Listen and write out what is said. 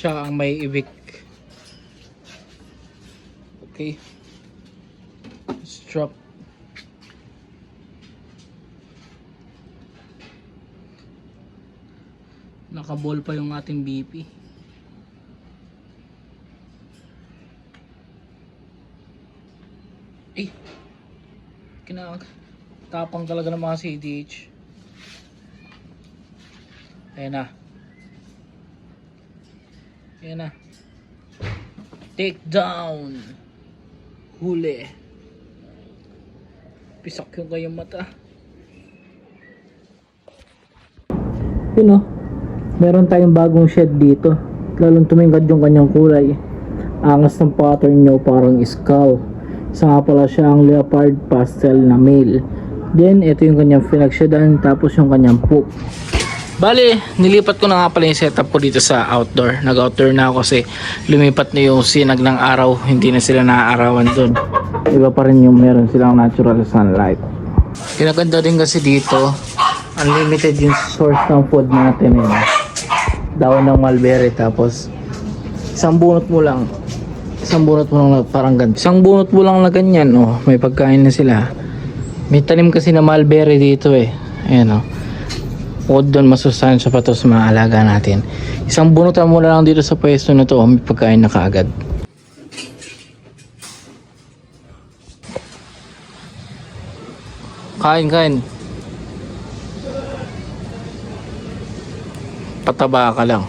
siya ang may evict. Okay, strap. Nakaball pa yung ating BP. Tapang talaga ng mga CDH. Ayan na. Ayan na. Take down. Huli. Pisak yung kayong mata. Yun o. Meron tayong bagong shed dito. Lalong tumingkad yung kanyang kulay. Angas ng pattern nyo, parang skull. Isa nga pala siya ang leopard pastel na male. Then ito yung kanyang pinagsheddan, tapos yung kanyang poop. Bali, nilipat ko na nga pala yung setup ko dito sa outdoor. Nag-outdoor na ako kasi lumipat na yung sinag ng araw. Hindi na sila naaarawan dun. Iba pa rin yung meron silang natural sunlight. Kinaganda din kasi dito, unlimited yung source ng food natin. Daon ng mulberry, tapos isang bunot mo lang parang ganito. Isang bunot mo lang na ganyan, oh, may pagkain na sila. May tanim kasi na mulberry dito eh. Ayan oh. Bukod doon, masustansya pa to sa mga alaga natin. Isang bunutan mo lang dito sa pwesto na to, may pagkain na kaagad. Kain. Pataba ka lang.